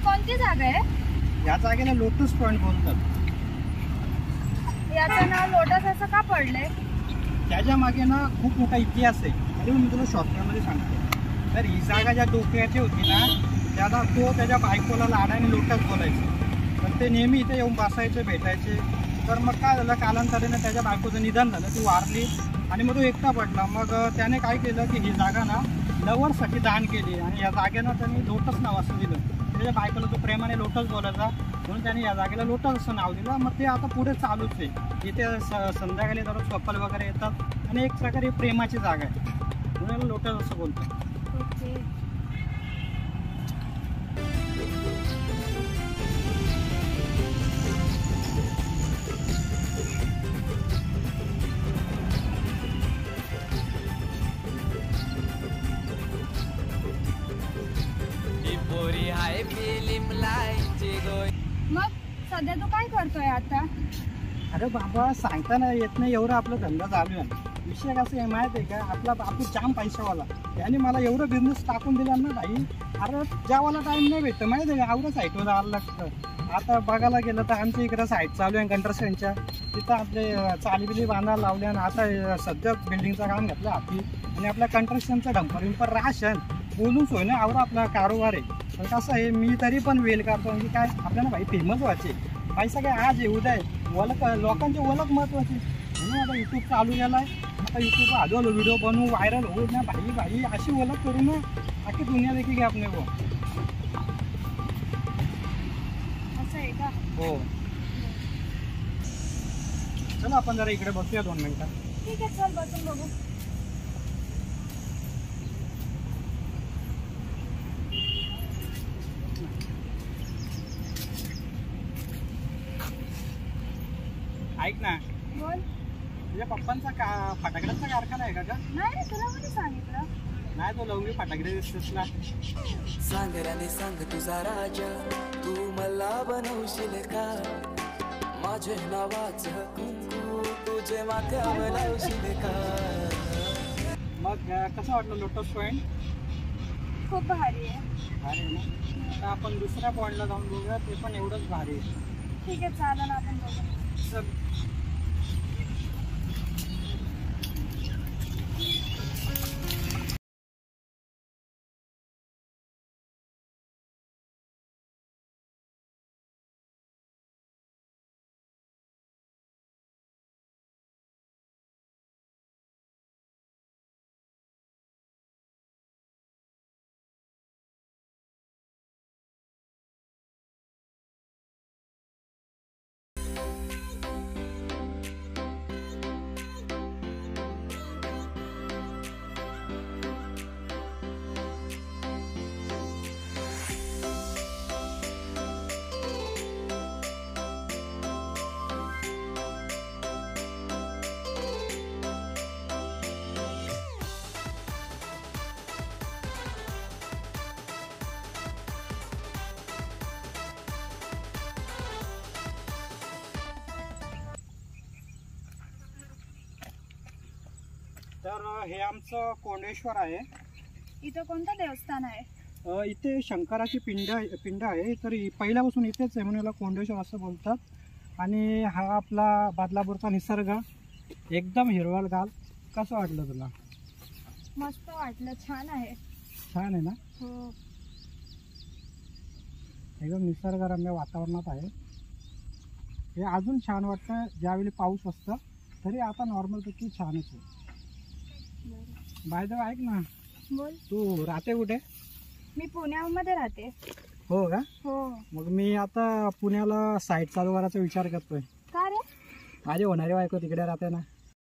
कोणती जागा आहे? या जागेला लोटस पॉइंट बोलतात. याचं नाव लोटस असं का पडलंय? त्याच्या मागे ना खूप मोठा इतिहास आहे. तरी मी तुला शॉर्टकटमध्ये सांगतो. तर ही जागा ज्या डोक्याची होती ना, त्याला तो त्याच्या बायकोला लाडाने लोटस बोलायचं. तर ते नेहमी इथे येऊन बसायचे, भेटायचे. तर मग काय झालं, कालांतराने त्याच्या बायकोचं निधन झालं, ती वारली आणि मग तो एकटा पडला. मग त्याने काय केलं की ही जागा ना लवर्ससाठी दान केली आणि या जागेनं त्यांनी लोटस नाव असं दिलं. त्याच्या बायकोला तो प्रेमाने लोटस बोलायचा म्हणून त्याने या जागेला लोटस असं नाव दिलं. मग ते आता पुढे चालूच आहे. इथे संध्याकाळी दररोज कपल वगैरे येतात आणि एक प्रकारे प्रेमाची जागा आहे म्हणून याला लोटस असं बोलतात. ओके. मग सध्या तू काय करतोय आता? अरे बाबा, सांगताना येत नाही एवढं आपला धंदा चालू आहे. विषय कसं आहे माहिती आहे का, आपला बापू जाम पैशावाला. त्याने मला एवढं बिझनेस टाकून दिला ना भाई. अरे जेवायला टाईम नाही भेटतं माहिती आहे का, आवडं साईटवर जायला लागतं. आता बघायला गेलं तर आमच्या इकडं साईट चालू आहे कंस्ट्रक्शनच्या. तिथं आपले चालीबिली बांधायला लावल्या आणि आता सध्या बिल्डिंगचं काम घेतलं हाती आणि आपल्या कंस्ट्रक्शनचं डंपर विंपर राशन बोलून सोय ना आवडं आपला कारोबार आहे. पण कसं आहे, मी तरी पण वेल करतो म्हणजे काय आपल्याला भाई फेमस व्हायचे. पैसा काय आज आहे उद्या आहे. ओळख लोकांची ओळख महत्त्वाची म्हणून आता यूट्यूब चालू झाला आहे. आता यूट्यूब हळूहळू व्हिडिओ बनवू, व्हायरल होऊ ना भाई अशी ओळख करू ना आखी दुनिया देखी घ्या आपले. हो असं आहे का? हो. चला आपण जरा इकडे बसूया 2 मिनिटं. ठीक आहे, चल बसून बघू. ऐक ना, बोल. तुझ्या पप्पांचा फटाकड्यांचा कारखाना आहे का? नाही, तुला कोणी सांगितलं? नाही, तो लवंगी फटाकडे दिसतेस ना. सांगराने सांग तुझा राजा, तू मला बनवशील का? माझे नावाचं कुंकू तुझे माथ्यावर लावशील का? मग कसं वाटलं लोटस पॉइंट? खूप भारी आहे. भारी आहे ना. आता आपण दुसऱ्या पॉइंटला जाऊन बघूया, ते पण एवढंच भारी आहे. ठीक आहे, चालेल, आपण बघू. चल. तर हे आमचं कोंडेश्वर आहे. इथं कोणतं देवस्थान आहे? इथे शंकराची पिंड आहे. तर पहिल्यापासून इथेच आहे म्हणून याला कोंडेश्वर असं बोलतात. आणि हा आपला बदलापूरचा निसर्ग एकदम हिरवळगार. कसं वाटलं तुला? मस्त वाटलं, छान आहे. छान आहे ना. हो, एकदम निसर्गरम्य वातावरणात आहे. हे अजून छान वाटतं ज्यावेळी पाऊस असतं. तरी आता नॉर्मलपैकी छानच आहे. बाय द वे, ऐक ना, बोल. तू राहते कुठे? मी पुण्यामध्ये राहते. हो का? हो. मग मी आता पुण्याला साईट चालू करायचा विचार करतोय. का रे? माझी होणारी बायको तिकडे राहते ना.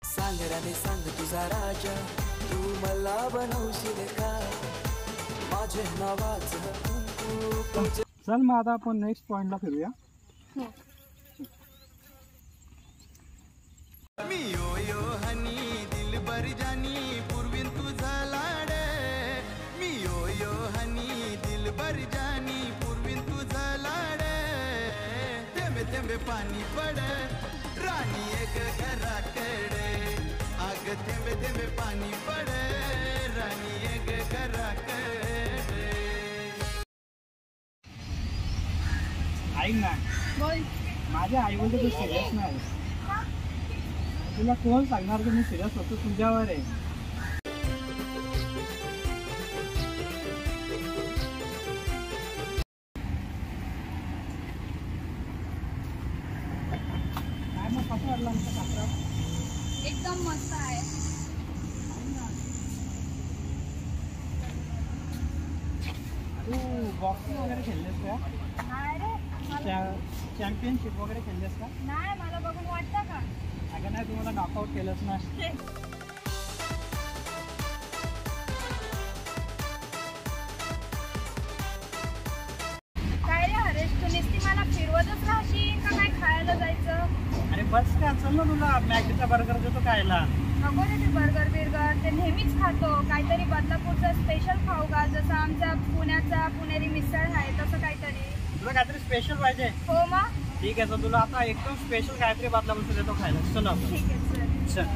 सांगराने सांग तुझा राजा, तू मला बनवशील का? माझे नावाचं कुंकू. चल मग आता आपण नेक्स्ट पॉइंटला फिरूया. हो. मी यो यो हनी दिलबर जानी पूर्वीन तुझा लाड. मी यो यो हनी दिलबर जानी पूर्वीन तुझा लाड. थेंबे थेंबे पाणी पड राणी एक घराकडे. आग थेंबे थेंबे पाणी पड राणी एक घराकडे. ऐक ना, बोल. माझ्या आई वडील तू सिरियस नाही. तुला कोण सांगणार की मी सिरियस होतो तुझ्यावर आहे. काय मग कसं वाटलं आमचं कात्र? एकदम मस्त आहे. तू बॉक्सिंग वगैरे खेळलेस का? नाही रे, मला चॅम्पियनशिप वगैरे खेळलेस का? नाही, मला बघून वाटतं का? अगं नाही, तू मला नॉकआउट केलंस ना. काय रे हरेश, तू नुसती मला फिरवतच राहशील का काय खायला जायचं? अरे बस का, चल ना तुला मॅगीचा बर्गर देतो खायला. नको रे ते बर्गर बिर्गर, ते नेहमीच खातो. काहीतरी बदलापूरचं स्पेशल खाऊ का? जसं आमचा पुण्याचा पुणेरी मिसळ आहे तसं काहीतरी. तुला काहीतरी स्पेशल पाहिजे? हो मग ठीक आहे, तर तुला आता एकदम स्पेशल काहीतरी बदलापूरचं देतो खायला. चल आपण. ठीक आहे, चल. चल.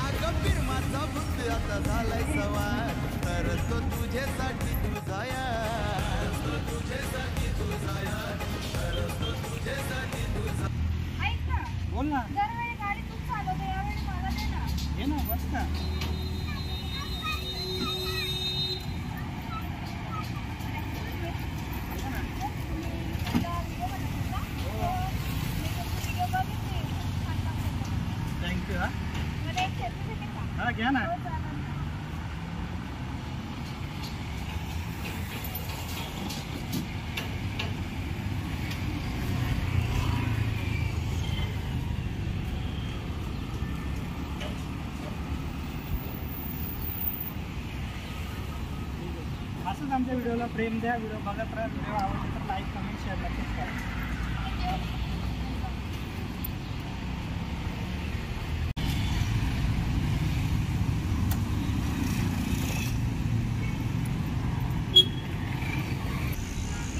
अगं फिरमाचा भूत आता झालाय सवार, तर तो तुझ्यासाठी तुझा यार, तो तुझ्यासाठी तुझा यार, तर तो तुझ्यासाठी तुझा. ऐक ना, बोल ना. दरवेळी गाडी तूच चालवते, यावेळी मला दे ना. ये ना, बस का. थँक्यू. हा मला एक सेल्फी देते का? हा, घ्या ना. हो, चालेल. असंच आमच्या व्हिडिओला प्रेम द्या. व्हिडिओ बघत राहा. व्हिडिओ आवडले तर लाईक, कमेंट, शेअर नक्कीच करा.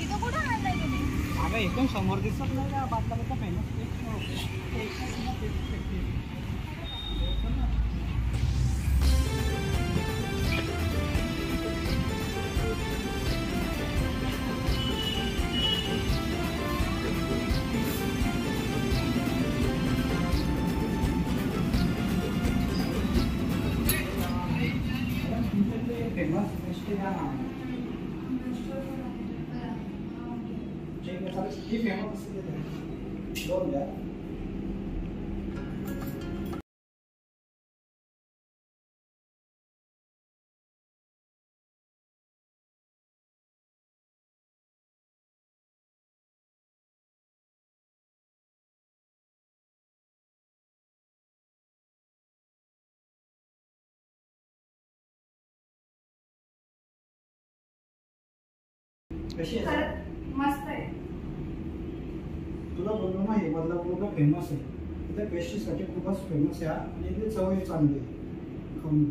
इथं कुठं आणलंय तुम्ही? अगं एकदम समोर दिसत नाही का बातला फेमस फेमस फेमस दोन द्या. कशी आहे? मस्त आहे. तुला बोललो ना, हे बदलापूरला फेमस आहे. इथे पेस्ट्रीसाठी खूपच फेमस आहे आणि इथली चवही चांगली आहे. खाऊन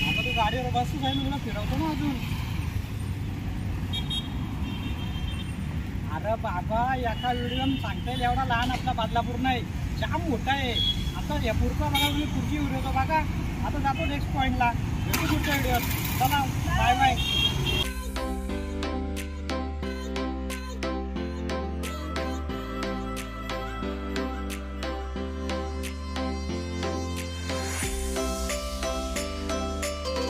आता तू गाडीवर बसू जाईल, तुला फिरवतो ना अजून. अरे बाबा, एका व्हिडिओ सांगता येईल एवढा लहान आपला बदलापूर नाही, जाम मोठा आहे. आता या पुढचा बघा, तुम्ही पुढची व्हिडिओ बघा. आता जातो नेक्स्ट पॉईंटला. भेटू पुढच्या व्हिडिओ. चला, बाय बाय.